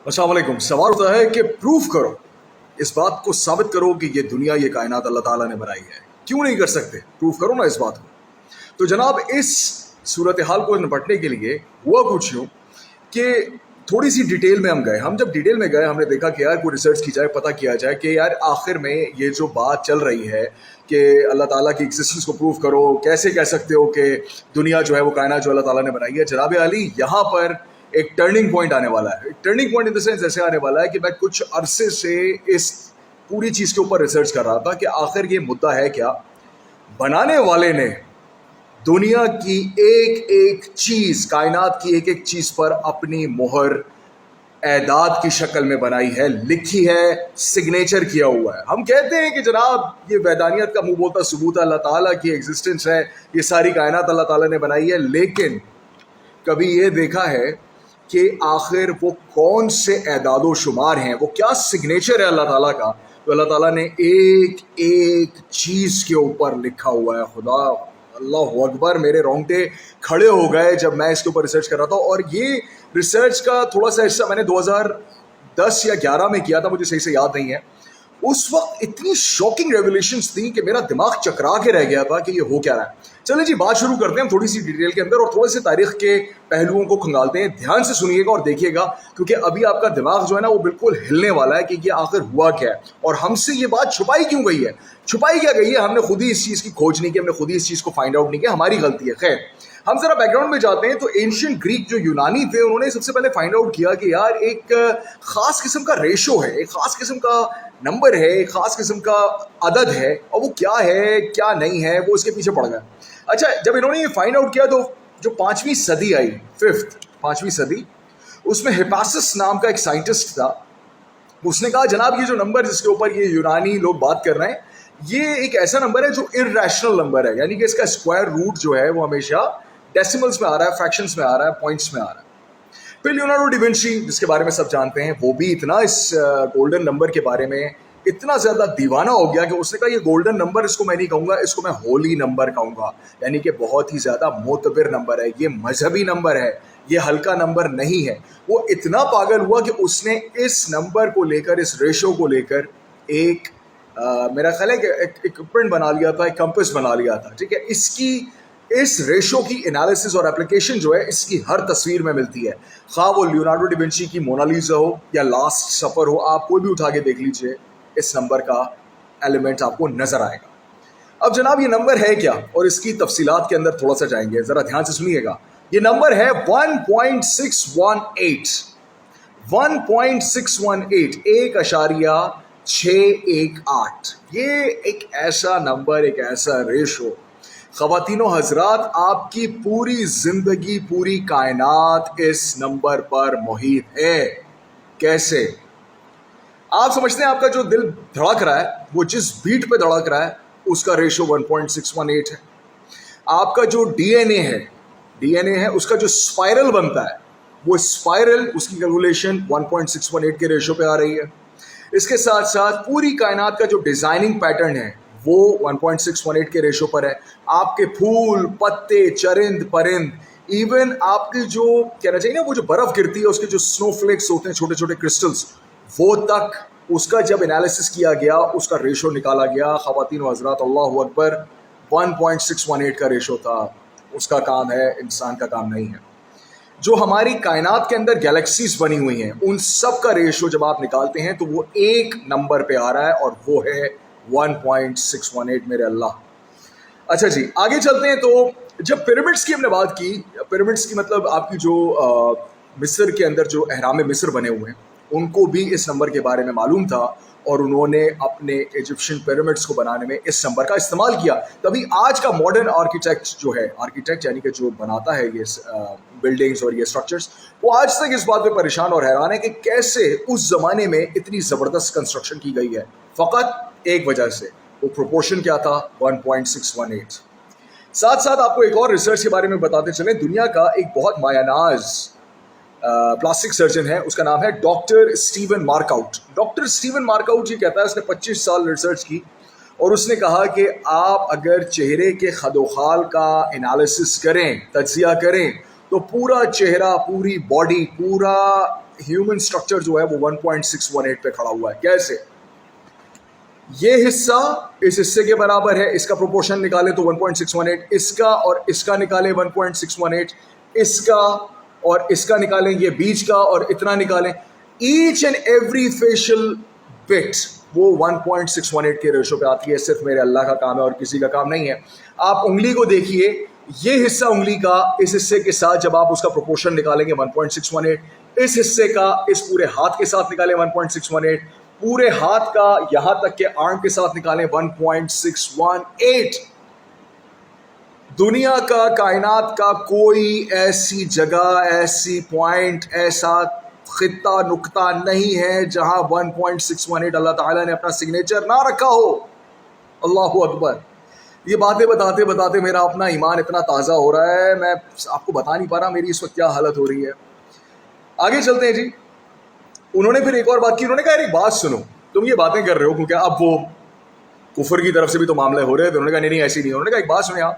अस्सलाम वालेकुम। सवाल होता है कि प्रूफ करो, इस बात को साबित करो कि ये दुनिया, ये कायनात अल्लाह ताला ने बनाई है। क्यों नहीं कर सकते? प्रूफ करो ना इस बात को। तो जनाब, इस सूरत हाल को निपटने के लिए हुआ कुछ यूँ कि थोड़ी सी डिटेल में हम गए। हम जब डिटेल में गए, हमने देखा कि यार कोई रिसर्च की जाए, पता किया जाए कि यार आखिर में ये जो बात चल रही है कि अल्लाह ताला की एग्जिस्टेंस को प्रूव करो, कैसे कह सकते हो कि दुनिया जो है वो कायनात जो अल्लाह ताला ने बनाई है। जनाब अली, यहाँ पर एक टर्निंग पॉइंट आने वाला है। Turning point in the sense ऐसे आने वाला है कि मैं कुछ अरसे से इस पूरी चीज़ के ऊपर रिसर्च कर रहा था कि आखिर ये मुद्दा है क्या। बनाने वाले ने दुनिया की एक एक चीज़, कायनात की एक एक चीज़ पर अपनी मोहर एदाद की शक्ल में बनाई है, लिखी है, सिग्नेचर किया हुआ है। हम कहते हैं कि जनाब ये वैदानियत का मुंह बोलता सबूत है, अल्लाह ताला की एग्जिस्टेंस है, ये सारी कायनात अल्लाह ताला ने बनाई है। लेकिन कभी ये देखा है कि आखिर वो कौन से एदादो शुमार हैं, वो क्या सिग्नेचर है अल्लाह ताला का, तो अल्लाह ताला ने एक एक चीज़ के ऊपर लिखा हुआ है। खुदा, अल्लाह अकबर, मेरे रोंगटे खड़े हो गए जब मैं इसके ऊपर रिसर्च कर रहा था। और ये रिसर्च का थोड़ा सा हिस्सा मैंने 2010 या 11 में किया था, मुझे सही से याद नहीं है। उस वक्त इतनी शॉकिंग रेवलेशंस थी कि मेरा दिमाग चकरा के रह गया था कि ये हो क्या रहा है। चलिए जी, बात शुरू करते हैं हम थोड़ी सी डिटेल के अंदर और थोड़े से तारीख के पहलुओं को खंगालते हैं। ध्यान से सुनिएगा और देखिएगा, क्योंकि अभी आपका दिमाग जो है ना वो बिल्कुल हिलने वाला है कि ये आखिर हुआ क्या है और हमसे ये बात छुपाई क्यों गई है। छुपाई क्या गई है? हमने खुद ही इस चीज़ की खोज नहीं की, हमने खुद ही इस चीज़ को फाइंड आउट नहीं किया, हमारी गलती है। खैर, हम जरा बैकग्राउंड में जाते हैं। तो एंशियंट ग्रीक जो यूनानी थे, उन्होंने सबसे पहले फाइंड आउट किया कि यार एक खास किस्म का रेशो है, एक खास किस्म का नंबर है, एक खास किस्म का अदद है, और वो क्या है क्या नहीं है वो इसके पीछे पड़ गया। अच्छा, जब इन्होंने ये फाइंड आउट किया तो जो 5वीं सदी आई, 5वीं सदी, उसमें हिपासस नाम का एक साइंटिस्ट था। उसने कहा जनाब ये जो नंबर जिसके ऊपर ये यूनानी लोग बात कर रहे हैं, ये एक ऐसा नंबर है जो इर्रेशनल नंबर है, यानी कि इसका स्क्वायर रूट जो है वो हमेशा डेसिमल्स में आ रहा है, फ्रैक्शंस में आ रहा है, पॉइंट्स में आ रहा है। फिर लियोनार्डो डा विंची, जिसके बारे में सब जानते हैं, वो भी इतना इस गोल्डन नंबर के बारे में इतना ज़्यादा दीवाना हो गया कि उसने कहा ये गोल्डन नंबर, इसको मैं नहीं कहूँगा, इसको मैं होली नंबर कहूँगा। यानी कि बहुत ही ज़्यादा मोतबर नंबर है, ये मजहबी नंबर है, ये हल्का नंबर नहीं है। वो इतना पागल हुआ कि उसने इस नंबर को लेकर, इस रेशो को लेकर एक मेरा ख्याल है कि एक इक्विपमेंट बना लिया था, एक कंपस बना लिया था। ठीक है, इसकी इस रेशो की एनालिसिस और एप्लीकेशन जो है इसकी हर तस्वीर में मिलती है। खा वो लियोनार्डो डा विंची की मोनालिसा हो या लास्ट सफ़र हो, आप कोई भी उठा के देख लीजिए, इस नंबर का एलिमेंट आपको नजर आएगा। अब जनाब ये नंबर है क्या और इसकी तफसीलात के अंदर थोड़ा सा जाएंगे, ज़रा ध्यान से सुनिएगा। ये नंबर है 1.618, 1.618, 1.618। ये एक ऐसा नंबर, एक ऐसा रेशो, ख़वातीनो हजरात, आपकी पूरी ज़िंदगी, पूरी कायनात इस नंबर पर मुहित है। कैसे? आप समझते हैं आपका जो दिल धड़क रहा है, वो जिस बीट पे धड़क रहा है उसका रेशो 1.618 है। आपका जो डीएनए है उसका जो स्पाइरल बनता है, वो स्पाइरल, उसकी कैलकुलेशन 1.618 के रेशो पे आ रही है। इसके साथ साथ पूरी कायनात का जो डिज़ाइनिंग पैटर्न है वो 1.618 के रेशो पर है। आपके फूल, पत्ते, चरिंद परिंद, इवन आपकी जो कहना चाहिए ना वो जो बर्फ़ गिरती है उसके जो स्नोफ्लेक्स होते हैं, छोटे छोटे क्रिस्टल्स, वो तक उसका जब एनालिसिस किया गया, उसका रेशो निकाला गया। ख़वातीन व हज़रात, अल्लाहु अकबर, 1.618 का रेशो था। उसका काम है, इंसान का काम नहीं है। जो हमारी कायनात के अंदर गैलेक्सीज बनी हुई हैं, उन सब का रेशो जब आप निकालते हैं तो वो एक नंबर पे आ रहा है और वो है 1.618। मेरे अल्लाह। अच्छा जी, आगे चलते हैं। तो जब पिरामिड्स की हमने बात की, पिरामिड्स की मतलब आपकी जो मिस्र के अंदर जो अहराम मिस्र बने हुए हैं, उनको भी इस नंबर के बारे में मालूम था और उन्होंने अपने इजिप्शियन पिरामिड्स को बनाने में इस नंबर का इस्तेमाल किया। तभी आज का मॉडर्न आर्किटेक्ट जो है, आर्किटेक्ट यानी कि जो बनाता है ये बिल्डिंग्स और ये स्ट्रक्चर्स, वो आज तक इस बात पे परेशान और हैरान है कि कैसे उस ज़माने में इतनी ज़बरदस्त कंस्ट्रक्शन की गई है। फ़कत एक वजह से, वो प्रोपोर्शन क्या था, 1.618। साथ साथ आपको एक और रिसर्च के बारे में बताते चलें। दुनिया का एक बहुत मायानाज प्लास्टिक सर्जन है, उसका नाम है डॉक्टर स्टीवन मार्कआउट। डॉक्टर स्टीवन मार्कआउट ये कहता है, उसने 25 साल रिसर्च की और उसने कहा कि आप अगर चेहरे के खदोखाल का एनालिसिस करें, तज्जिया करें, تو پورا چہرہ, پوری باڈی, پورا ہیومن سٹرکچر جو ہے وہ 1.618 پہ کھڑا ہوا ہے. کیسے؟ یہ حصہ اس حصے کے برابر ہے, اس کا پروپورشن نکالیں تو 1.618, اس کا اور اس کا نکالیں 1.618, اس کا اور اس کا نکالیں, یہ بیچ کا اور اتنا نکالیں, each and every facial but وہ 1.618 کے ریشو پہ آتی ہے. صرف میرے اللہ کا کام ہے اور کسی کا کام نہیں ہے. آپ انگلی کو دیکھیے, یہ حصہ انگلی کا اس حصے کے ساتھ جب آپ اس کا پروپورشن نکالیں گے 1.618, اس حصے کا اس پورے ہاتھ کے ساتھ نکالیں 1.618, پورے ہاتھ کا یہاں تک کہ آرم کے ساتھ نکالیں 1.618. دنیا کا, کائنات کا کوئی ایسی جگہ, ایسی پوائنٹ, ایسا خطہ, نقطہ نہیں ہے جہاں 1.618 اللہ تعالیٰ نے اپنا سگنیچر نہ رکھا ہو. اللہ اکبر. یہ باتیں بتاتے بتاتے میرا اپنا ایمان اتنا تازہ ہو رہا ہے, میں آپ کو بتا نہیں پا رہا میری اس وقت کیا حالت ہو رہی ہے. آگے چلتے ہیں جی. انہوں نے پھر ایک اور بات کی, انہوں نے کہا ایک بات سنو, تم یہ باتیں کر رہے ہو کیونکہ اب وہ کفر کی طرف سے بھی تو معاملے ہو رہے ہیں. انہوں نے کہا نہیں ایسی نہیں. انہوں نے کہا ایک بات سنیں آپ,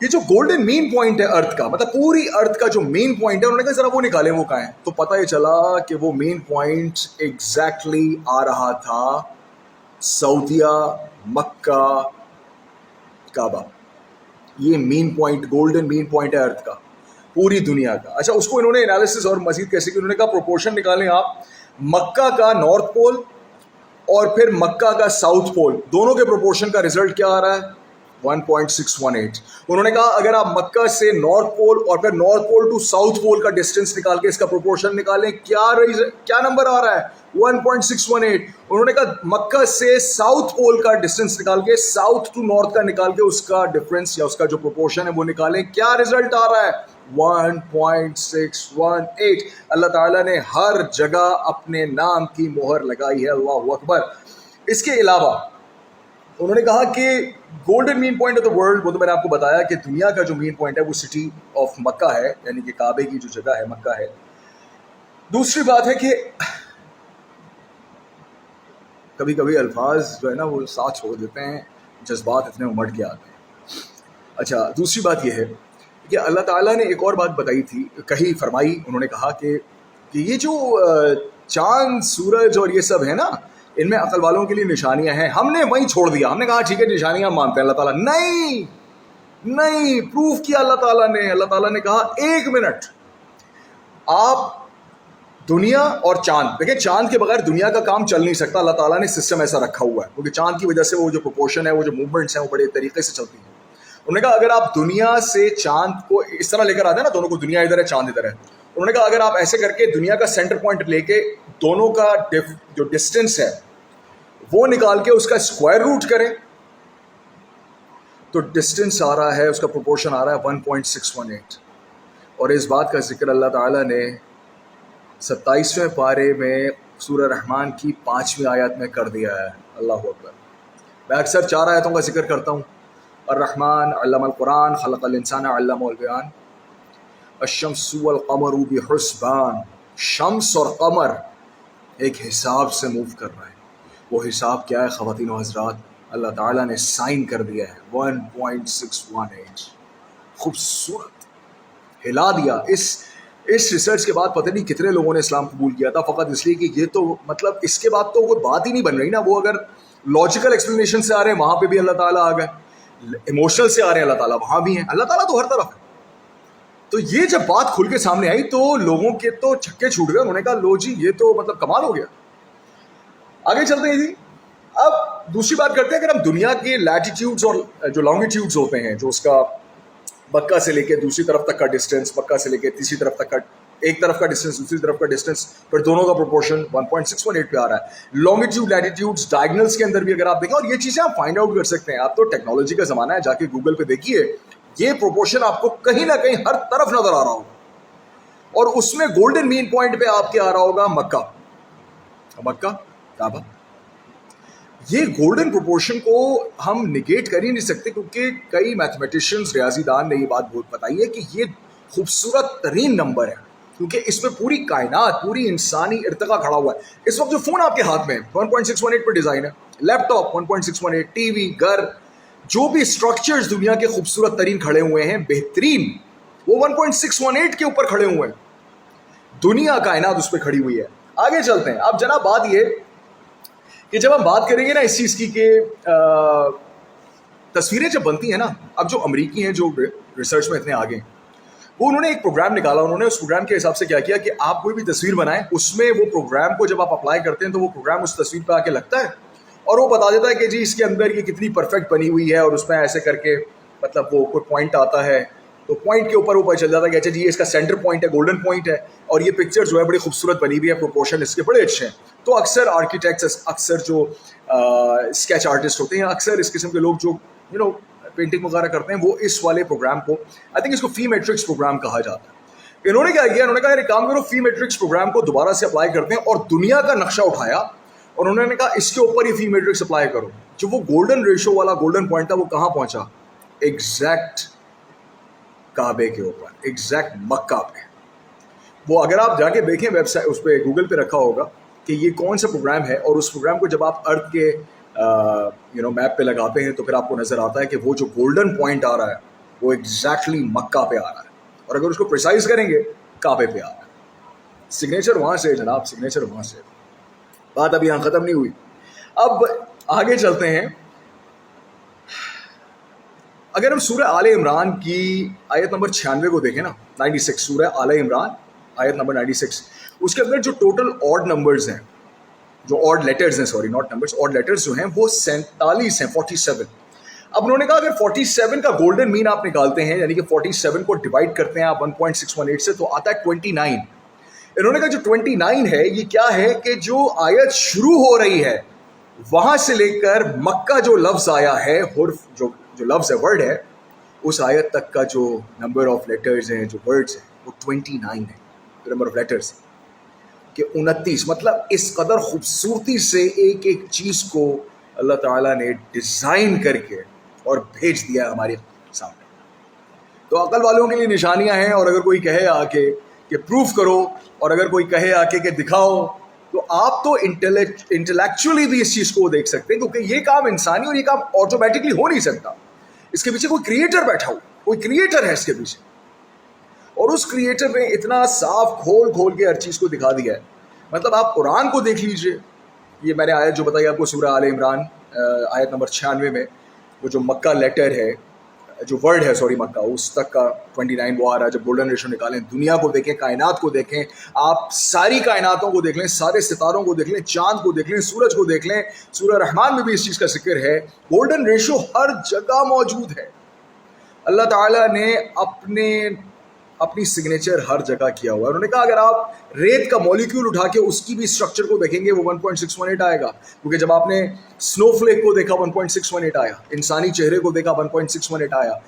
یہ جو گولڈن مین پوائنٹ ہے ارتھ کا, مطلب پوری ارتھ کا جو مین پوائنٹ ہے, انہوں نے کہا ذرا وہ نکالیں وہ کہاں ہے. تو پتہ یہ چلا کہ وہ مین پوائنٹ ایگزیکٹلی آ رہا تھا سعودیہ, مکہ, کعبہ. یہ main point, golden main point ہے ارتھ کا, پوری دنیا کا. اچھا, اس کو انہوں نے انالیسس اور مزید کیسے کی, انہوں نے کہا پروپورشن نکالیں آپ مکہ کا نارتھ پول اور پھر مکہ کا ساؤتھ پول, دونوں کے پروپورشن کا رزلٹ کیا آ رہا ہے 1.618. انہوں نے کہا اگر آپ مکہ سے نارتھ پول اور پھر north pole to south pole کا ڈسٹینس نکال کے اس کا پروپورشن نکالیں, کیا نمبر آ رہا ہے 1.618. انہوں نے کہا مکہ سے ساؤتھ پول کا ڈسٹینس نکال کے, ساؤتھ ٹو نارتھ کا نکال کے اس کا ڈفرینس یا اس کا جو پروپورشن ہے وہ نکالیں, کیا رزلٹ آ رہا ہے 1.618. اللہ تعالیٰ نے ہر جگہ اپنے نام کی مہر لگائی ہے. اللہ اکبر. اس کے علاوہ انہوں نے کہا کہ golden main point of the world, وہ تو میں نے آپ کو بتایا کہ دنیا کا جو مین پوائنٹ ہے وہ سٹی آف مکہ ہے, یعنی کہ کعبے کی جو جگہ ہے مکہ ہے. دوسری بات ہے کہ کبھی کبھی الفاظ جو ہے نا وہ ساتھ چھوڑ دیتے ہیں, جذبات اتنے امڑ کے آتے ہیں. اچھا, دوسری بات یہ ہے کہ اللہ تعالیٰ نے ایک اور بات بتائی تھی, کہی فرمائی, انہوں نے کہا کہ یہ جو چاند, سورج اور یہ سب ہے نا, ان میں عقل والوں کے لیے نشانیاں ہیں. ہم نے وہیں چھوڑ دیا, ہم نے کہا ٹھیک ہے نشانیاں مانتے ہیں. اللہ تعالیٰ نہیں پروف کیا. اللہ تعالیٰ نے کہا ایک منٹ, آپ دنیا اور چاند دیکھیں, چاند کے بغیر دنیا کا کام چل نہیں سکتا. اللہ تعالیٰ نے سسٹم ایسا رکھا ہوا ہے کیونکہ چاند کی وجہ سے وہ جو پروپورشن ہے, وہ جو موومنٹس ہیں وہ بڑے طریقے سے چلتی ہیں. انہوں نے کہا اگر آپ دنیا سے چاند کو اس طرح لے کر آتے ہیں نا, دونوں کو, دنیا ادھر ہے چاند ادھر ہے, انہوں نے کہا اگر آپ ایسے کر کے دنیا کا سینٹر پوائنٹ لے کے دونوں کا جو ڈسٹینس ہے وہ نکال کے اس کا اسکوائر روٹ کریں تو ڈسٹینس آ رہا ہے, اس کا پروپورشن آ رہا ہے 1.618. اور اس بات کا ذکر اللہ تعالیٰ نے 27ویں پارے میں سورہ رحمان کی 5ویں آیت میں کر دیا ہے. اللہ اکبر. میں اکثر 4 آیتوں کا ذکر کرتا ہوں. الرحمن علم القرآن, خلق الانسان علمہ البیان, الشمس والقمر بحسبان. شمس اور قمر ایک حساب سے موو کر رہا ہے. وہ حساب کیا ہے خواتین و حضرات؟ اللہ تعالیٰ نے سائن کر دیا ہے 1.618. خوبصورت, ہلا دیا. اس ریسرچ کے بعد پتہ نہیں کتنے لوگوں نے اسلام قبول کیا تھا, فقط اس لیے کہ یہ تو مطلب اس کے بعد تو کوئی بات ہی نہیں بن رہی نا. وہ اگر لاجیکل ایکسپلینیشن سے آ رہے ہیں وہاں پہ بھی اللہ تعالیٰ آ گئے, ایموشنل سے آ رہے ہیں اللہ تعالیٰ وہاں بھی ہیں. اللہ تعالیٰ تو ہر طرف ہے. تو یہ جب بات کھل کے سامنے آئی تو لوگوں کے تو چھکے چھوٹ گئے. انہوں نے کہا لو جی یہ تو مطلب کمال ہو گیا. آگے چلتے ہیں جی. اب دوسری بات کرتے ہیں, اگر ہم دنیا کے لیٹیٹیوڈز اور جو لانگیٹیوڈز ہوتے ہیں, جو اس کا مکہ سے لے کے دوسری طرف تک کا ڈسٹینس, مکہ سے لے کے تیسری طرف تک کا, ایک طرف کا ڈسٹینس دوسری طرف کا ڈسٹینس, پھر دونوں کا پروپورشن 1.618 پہ آ رہا ہے. لانگیٹیوڈ لیٹیٹیوڈز ڈائگنلس کے اندر بھی اگر آپ دیکھیں, اور یہ چیزیں آپ فائنڈ آؤٹ کر سکتے ہیں. آپ تو ٹیکنالوجی کا زمانہ ہے, جا کے گوگل پہ دیکھیے, یہ پروپورشن آپ کو کہیں نہ کہیں ہر طرف نظر آ رہا ہوگا. اور اس میں گولڈن مین پوائنٹ پہ آپ کے آ رہا ہوگا مکہ کعبہ. یہ گولڈن پروپورشن کو ہم نگیٹ کر ہی نہیں سکتے, کیونکہ کئی میتھمیٹیشینز, ریاضی دان نے یہ بات بہت بتائی ہے کہ یہ خوبصورت ترین نمبر ہے, کیونکہ اس میں پوری کائنات, پوری انسانی ارتقا کھڑا ہوا ہے. اس وقت جو فون آپ کے ہاتھ میں 1.618 پہ ڈیزائن ہے, لیپ ٹاپ 1.618, ٹی وی, گھر, جو بھی اسٹرکچرز دنیا کے خوبصورت ترین کھڑے ہوئے ہیں, بہترین वो 1.618 के ऊपर खड़े हुए हैं, दुनिया कायनात उस पर खड़ी हुई है। आगे चलते हैं। अब जनाब बात ये कि जब हम बात करेंगे ना इस चीज़ की कि तस्वीरें जब बनती हैं ना, अब जो अमरीकी हैं जो रिसर्च में इतने आगे हैं, वो उन्होंने एक प्रोग्राम निकाला। उन्होंने उस प्रोग्राम के हिसाब से क्या किया कि आप कोई भी तस्वीर बनाएं, उसमें वो प्रोग्राम को जब आप अप्लाई करते हैं तो वो प्रोग्राम उस तस्वीर पर आके लगता है और वो बता देता है कि जी इसके अंदर ये कितनी परफेक्ट बनी हुई है, और उसमें ऐसे करके मतलब वो कोई पॉइंट आता है तो पॉइंट के ऊपर ऊपर चल जाता है कि अच्छा जी ये इसका सेंटर पॉइंट है, गोल्डन पॉइंट है, और ये पिक्चर जो है बड़ी खूबसूरत बनी हुई है, प्रोपोर्शन इसके बड़े अच्छे हैं। तो अक्सर आर्किटेक्ट्स, अक्सर जो स्केच आर्टिस्ट होते हैं, अक्सर इस किस्म के लोग जो पेंटिंग वगैरह करते हैं, वो इस वाले प्रोग्राम को, आई थिंक इसको फी मैट्रिक्स प्रोग्राम कहा जाता है। इन्होंने क्या किया, इन्होंने कहा यार काम करो, फी मैट्रिक्स प्रोग्राम को दोबारा से अप्लाई करते हैं, और दुनिया का नक्शा उठाया और उन्होंने कहा इसके ऊपर ही फी मैट्रिक्स अप्लाई करो। जो वो गोल्डन रेशो वाला गोल्डन पॉइंट था वो कहाँ पहुंचा, एग्जैक्ट काबे के ऊपर, एग्जैक्ट मक्का पे। वो अगर आप जाके देखें वेबसाइट, उस पर गूगल पे रखा होगा कि ये कौन सा प्रोग्राम है, और उस प्रोग्राम को जब आप अर्थ के मैप पे लगाते हैं तो फिर आपको नज़र आता है कि वो जो गोल्डन पॉइंट आ रहा है वो एग्जैक्टली मक्का पे आ रहा है, और अगर उसको प्रिसाइज करेंगे काबे पे आ रहा है। सिग्नेचर वहाँ से जनाब, सिग्नेचर वहाँ से। बात अभी यहाँ ख़त्म नहीं हुई, अब आगे चलते हैं। अगर हम सूरह आले इमरान की आयत नंबर 96 को देखें ना, 96, सूरह आले इमरान आयत नंबर 96, उसके अंदर जो टोटल ऑड नंबर्स हैं, जो ऑड लेटर्स हैं, sorry not numbers, odd letters जो हैं वो 47 हैं, 47। अब उन्होंने कहा अगर 47 का गोल्डन मीन आप निकालते हैं, यानी कि 47 को डिवाइड करते हैं आप 1.618 से, तो आता है 29। इन्होंने कहा जो 29 है ये क्या है कि जो आयत शुरू हो रही है वहां से लेकर मक्का जो लफ्ज आया है, हुर्फ जो लफ्ज है, वर्ड है, उस आयत तक का जो नंबर ऑफ लेटर्स हैं, जो वर्ड्स हैं, वो 29 है। नंबर ऑफ लेटर्स कि 29, मतलब इस कदर खूबसूरती से एक एक चीज़ को अल्लाह ताला ने डिज़ाइन करके और भेज दिया है हमारे सामने। तो अकल वालों के लिए निशानियां हैं, और अगर कोई कहे आके कि प्रूफ करो, और अगर कोई कहे आके कि दिखाओ, तो आप तो इंटेलेक्चुअली भी इस चीज़ को देख सकते हैं, क्योंकि ये काम इंसानी और ये काम ऑटोमेटिकली हो नहीं सकता। इसके पीछे कोई क्रिएटर बैठा हुआ, कोई क्रिएटर है इसके पीछे, और उस क्रिएटर ने इतना साफ खोल खोल के हर चीज़ को दिखा दिया है। मतलब आप कुरान को देख लीजिए, ये मैंने आयत जो बताई आपको सूरह आले इमरान आयत नंबर 96 में, वो जो मक्का लेटर है, जो वर्ड है, सॉरी मक्का, उस तक का 29 वो आ रहा है। जब गोल्डन रेशो निकालें, दुनिया को देखें, कायनात को देखें, आप सारी कायनातों को देख लें, सारे सितारों को देख लें, चांद को देख लें, सूरज को देख लें, सूरह रहमान में भी इस चीज़ का जिक्र है। गोल्डन रेशो हर जगह मौजूद है। अल्लाह ताला ने अपनी सिग्नेचर हर जगह किया हुआ है। उन्होंने कहा अगर आप रेत का मॉलिक्यूल उठा के उसकी भी स्ट्रक्चर को देखेंगे वो 1.618 आएगा, क्योंकि जब आपने स्नोफ्लेक को देखा 1.618 आया, इंसानी चेहरे को देखा 1.618 आया,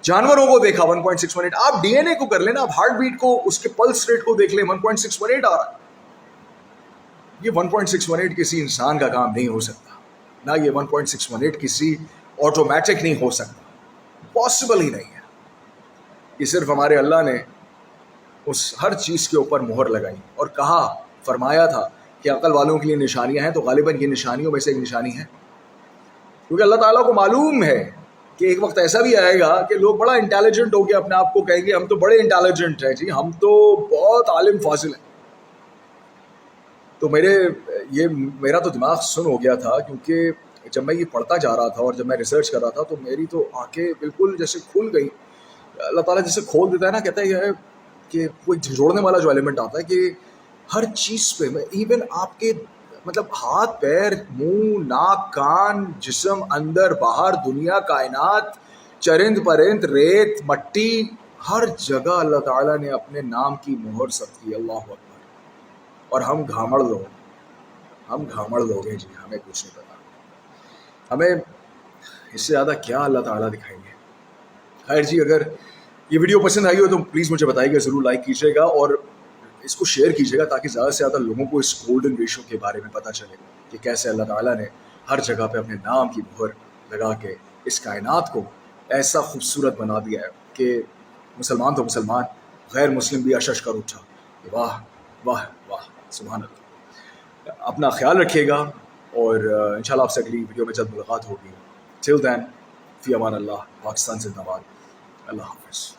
जानवरों को देखा 1.618। आप डीएनए को कर लेना, आप हार्ट बीट को, उसके पल्स रेट को देख लें, 1.618 आ रहा है। ये 1.618 किसी इंसान का काम नहीं हो सकता, ना ये 1.618 किसी ऑटोमेटिक नहीं हो सकता, पॉसिबल ही नहीं है। ये सिर्फ हमारे अल्लाह ने उस हर चीज़ के ऊपर मोहर लगाई और कहा, फरमाया था कि अकल वालों के लिए निशानियां हैं, तो गालिबन ये निशानियों में से एक निशानी है, क्योंकि अल्लाह ताला को मालूम है कि एक वक्त ऐसा भी आएगा कि लोग बड़ा इंटेलिजेंट होकर अपने आप को कहेंगे हम तो बड़े इंटेलिजेंट हैं जी, हम तो बहुत आलिम फाजिल हैं। तो मेरा तो दिमाग सुन हो गया था, क्योंकि जब मैं ये पढ़ता जा रहा था और जब मैं रिसर्च कर रहा था तो मेरी तो आंखें बिल्कुल जैसे खुल गई। अल्लाह ताला जैसे खोल देता है ना, कहता है कि कोई झिझोड़ने वाला जो एलिमेंट आता है कि हर चीज़ पे, इवन आपके मतलब हाथ पैर, मुंह, नाक, कान, जिस्म, अंदर बाहर, दुनिया, कायनात, चरिंद परिंद, रेत, मट्टी, हर जगह अल्लाह ताला ने अपने नाम की मोहर सब की। अल्लाह अकबर। और हम घामड़ लोग हैं जी, हमें कुछ नहीं पता, हमें इससे ज़्यादा क्या अल्लाह ताला दिखाएंगे। खैर जी, अगर ये वीडियो पसंद आई हो तो प्लीज़ मुझे बताइएगा, ज़रूर लाइक कीजिएगा और इसको शेयर कीजिएगा, ताकि ज़्यादा से ज़्यादा लोगों को इस गोल्डन रेशो के बारे में पता चले कि कैसे अल्लाह ताला ने हर जगह पे अपने नाम की मोहर लगा के इस कायनात को ऐसा खूबसूरत बना दिया है कि मुसलमान तो मुसलमान, गैर मुस्लिम भी अशश कर उठा। वाह वाह वाह, सुभान अल्लाह। अपना ख्याल रखिएगा और इंशाल्लाह आपसे अगली वीडियो में जल्द मुलाकात होगी। टिल देन, फी अमान अल्लाह, पाकिस्तान जिंदाबाद, अल्लाह हाफ़िज़।